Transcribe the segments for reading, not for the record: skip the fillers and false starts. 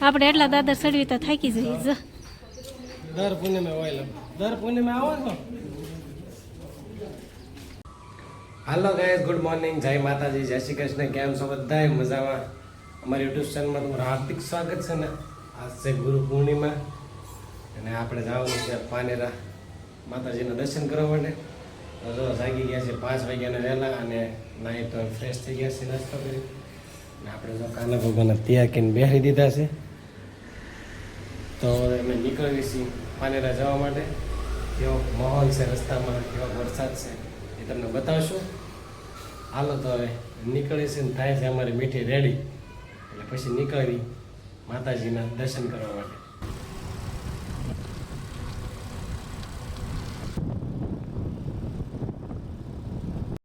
આપણે એટલા દાદર ચડવી તો થાકી જઈએ જો. દર પૂનમે હોય, દર પૂનમે આવો છો. હાલો ગાઈસ, ગુડ મોર્નિંગ, જય માતાજી, જય શ્રી કૃષ્ણ. કેમ છો બધા? મજામાં? અમારી યુટ્યુબ ચેનલમાં તમારું હાર્દિક સ્વાગત છે ને. આજ છે ગુરુ પૂર્ણિમા અને આપણે જવાનું છે પાનેરા માતાજીના દર્શન કરવા માટે. તો જાગી ગયા છે 5 વાગ્યાના વહેલા અને નાહી તો ફ્રેશ થઈ ગયા છે, નાસ્તો કરી. અને આપણે જો કાના ભગવાનના તૈયાર કરીને બેસી દીધા છે. તો અમે નીકળીએ છીએ પાનેરા જવા માટે. કેવો માહોલ છે રસ્તામાં, કેવો વરસાદ છે એ તમને બતાવશું. હાલો તો હવે નીકળીએ છીએ ને થાય છે અમારી મીઠી રેડી, એટલે પછી નીકળી માતાજીના દર્શન કરવા માટે.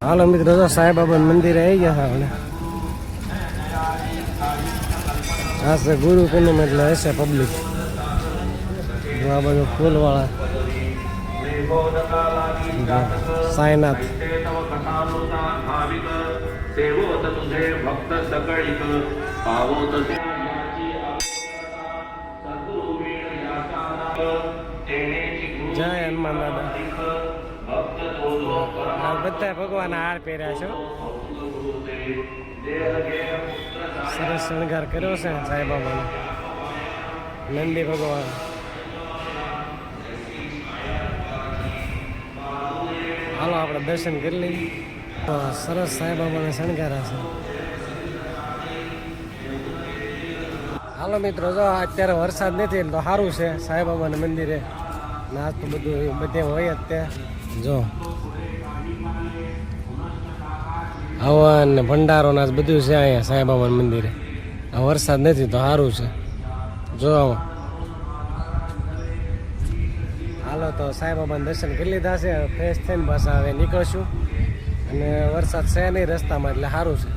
હાલો મિત્રો, તો સાંઈબાબા મંદિરે આવી ગયા આપણે. આ છે ગુરુ પૂનમ એટલે હશે પબ્લિક. આ બધું ફૂલવાળા સાંઈનાથ. જય હનુમાન દાદા. બધા ભગવાન હાર પહેર્યા છો. સરસ શણગાર કર્યો છે સાંઈબાબાનો. નંદી ભગવાન. હાલો આપણે દર્શન કરી લઈએ. તો સરસ સાંઈબાબાને શણગારા છે. હાલો મિત્રો, જો અત્યારે વરસાદ નથી તો સારું છે સાંઈબાબાના મંદિરે. નાચ તો બધું બધે હોય જ તે. જો હવન ને ભંડારો નાચ બધું છે અહીંયા સાંઈબાબાના મંદિરે. આ વરસાદ નથી તો સારું છે. જો હાલો તો સાંઈબાબાના દર્શન કરી લીધા છે. ફ્રેશ થઈને બસ હવે નીકળશું. અને વરસાદ છે નહીં રસ્તામાં એટલે સારું છે.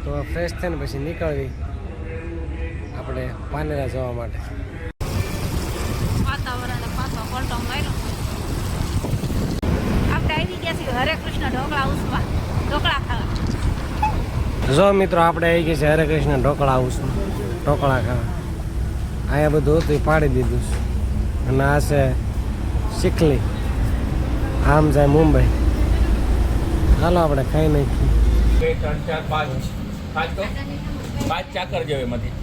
તો ફ્રેશ થઈને પછી નીકળવી આપણે પાનેરા જવા માટે. વાતાવરણ પાછો પલટો માર્યો. આપણે આવી ગયા છીએ હરે કૃષ્ણ ઢોકળા હાઉસમાં ઢોકળા ખાવા. જો મિત્રો, આપણે આવી ગયા છે હરે કૃષ્ણ ઢોકળા હાઉસમાં ઢોકળા ખાવા. અહીંયા બધું હતું એ પાડી દીધું છે. અને આ છે શીખલી, આમ જાય મુંબઈ. હાલો આપણે ખાઈ નાખીએ. 2 3 4 5 તો 5 ચાકર જેવે એમાંથી.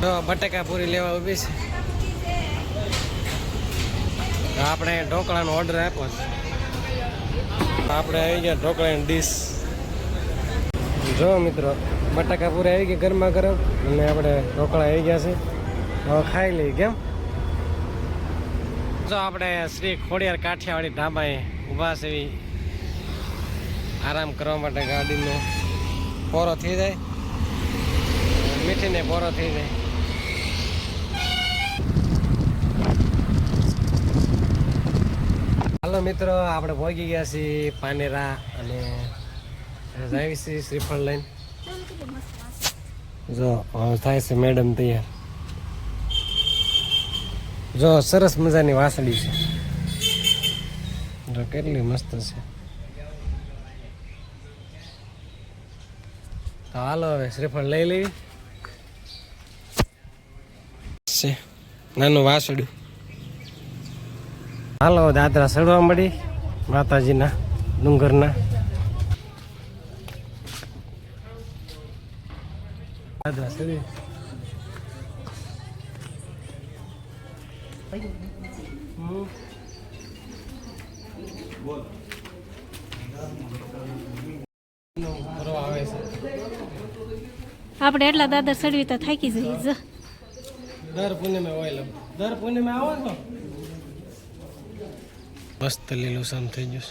તો બટાકા પૂરી લેવા ઊભી છે. આપણે ઢોકળાનો ઓર્ડર આપ્યો છે. આપણે આવી ગયા ઢોકળાની ડીશ. જો મિત્રો, બટાકા પૂરી આવી ગયા ગરમા ગરમ અને આપણે ઢોકળા આવી ગયા છે. હવે ખાઈ લઈએ. કેમ? જો આપણે શ્રી ખોડિયાર કાઠિયાવાડી ઢાબાએ ઊભા છે. આરામ કરવા માટે ગાડીનો પોરો થઈ જાય, મીઠીને પોરો થઈ જાય. હાલો મિત્રો, આપણે પહોંચી ગયા છીએ પાનેરા અને જાય છે શ્રીફળ લઈને. જો થાય છે મેડમ તૈયાર. જો સરસ મજાની વાસળી છે. જો કેટલી મસ્ત છે. તો હાલો હવે શ્રીફળ લઈ લેવી છે. નાનું વાસળ્યું. હાલો દાદરા ચડવા મળી માતાજીના ડુંગરના. દાદરા ચડી. આપણે એટલા દાદર ચડવી તો થાકી જઈએ જો. દર પૂનમે હોય, દર પૂનમે આવો છો. મસ્ત લીલું શામ થઈ ગયું.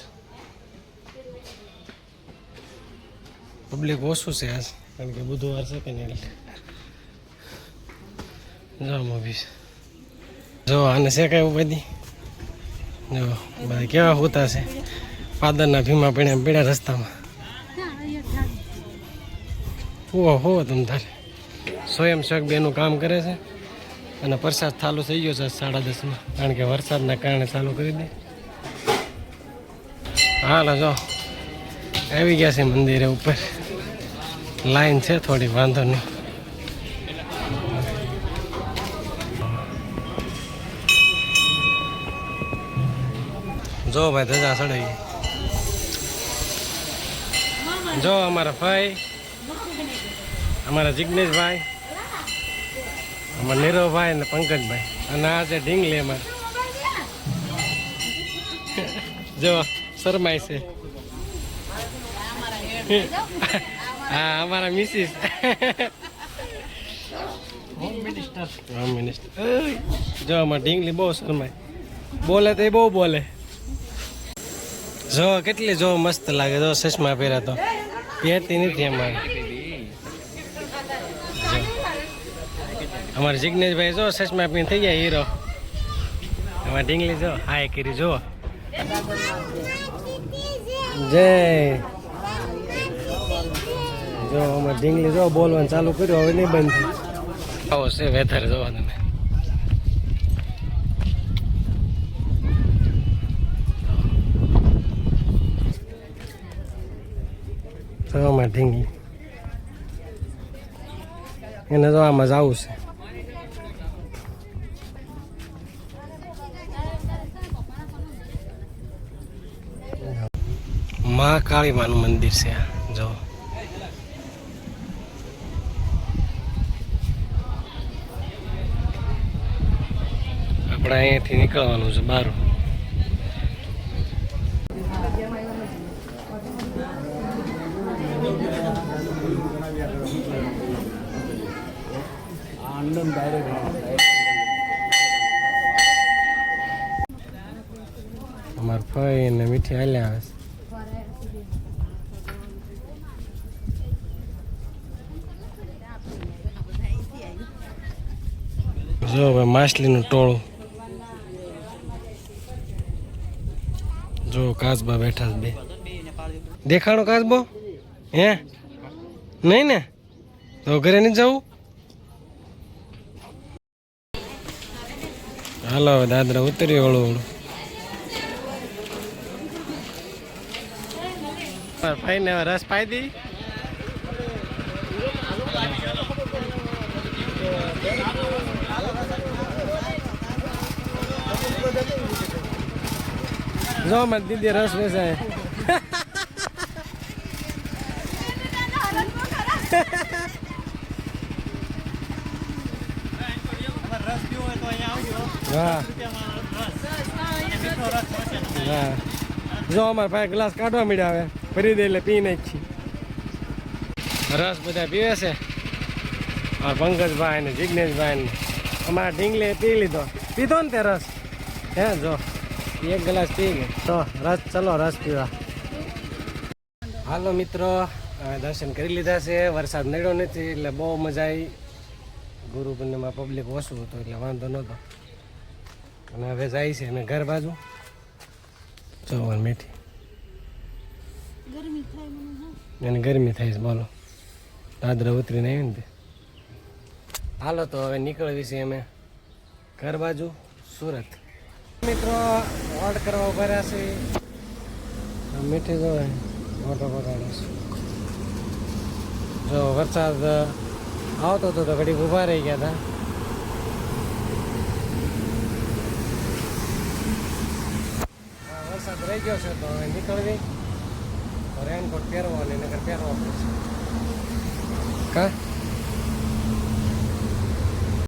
પબ્લિક ઓછું છે આજ, કારણ કે બુધવાર છે કે નહીં એટલે. જવામાં બી જો આને શેકાયું બધી. જો બધા કેવા હોતા છે. પાદરના ભીમા પીડ્યા રસ્તામાં. હો તમે તારે સ્વયંસેવક બેનું કામ કરે છે. અને પ્રસાદ ચાલુ થઈ ગયો છે 10:30 કારણ કે વરસાદના કારણે ચાલુ કરી દે. હાલો જો આવી ગયા છે મંદિરે ઉપર. લાઈન છે થોડી, વાંધો નહીં. જો ભાઈ ધજા ચડાવી. જો અમારા ભાઈ, અમારા જિગ્નેશભાઈ, અમારા નીરવભાઈ અને પંકજભાઈ, અને આ છે ઢીંગલી અમારે. જો શરમાય છે. હા અમારા મિસિસ હોમ મિનિસ્ટર. જો અમારા ઢીંગલી બહુ શરમાય, બોલે તો એ બહુ બોલે. જો કેટલી જો મસ્ત લાગે. જો ચશ્મા પહેર્યા તો પહેરતી નથી અમારે. અમારે જિગ્નેશભાઈ જો ચશ્મા પીને થઈ ગયા હીરો. અમારે ઢીંગલી જો હાય કરી. જો જય. જો અમારે ઢીંગલી જો બોલવાનું ચાલુ કર્યું, હવે નહીં બંધ થાય. આવો છે વેધર જોવા તમે. અમારે ઢીંગલી એને જો આમાં જવું છે. મહાકાળી માનું મંદિર છે આ. જો આપણે અહીંયાથી નીકળવાનું છે બહાર. અમાર ભાઈ ને મીઠી હાલ્યા આવે છે. જો ભાઈ માછલીનું ટોળું. જો કાચબા બેઠા છે બે. દેખાડો કાચબો હે નહીં ને તો ઘરે નહીં જવું. હાલો હવે દાદરા ઉતરી ઓળું ઓળું. ભાઈ ને રસ પાઈ દી. જો મારી દીદી રસ વેચાય. હા હા. જો અમારા ભાઈ ગ્લાસ કાઢવા મળ્યા, હવે ભરી દે એટલે પી નાખી. રસ બધા પીવે છે. પંકજભાઈ ને જિગ્નેશભાઈ ને અમારા ઢીંગલી પી લીધો. પીધો ને તે રસ હે. જો એક ગ્લાસ પી ગયો તો રસ. ચલો રસ પીવા. હાલો મિત્રો, દર્શન કરી લીધા છે. વરસાદ નડ્યો નથી એટલે બહુ મજા આવી. ગુરુ પૂર્ણિમા પબ્લિક ઓછું હતું એટલે વાંધો નહોતો. અને હવે જાય છે અમે ઘર બાજુ. જો મીઠી એને ગરમી થાય છે. બોલો દાદરા ઉતરીને આવી ને તે. હાલો તો હવે નીકળવી છે અમે ઘર બાજુ સુરત. મિત્રો ઓર્ડર કરવા ઉભા રહ્યા છે. મીઠી જો ઓટો પકડો છે. જો વરસાદ આવતો હતો તો ઘડીક ઊભા રહી ગયા હતા. વરસાદ રહી ગયો છે તો હવે નીકળવી. રેનકોટ પહેરવો અને નગર પહેરવો પડશે. કા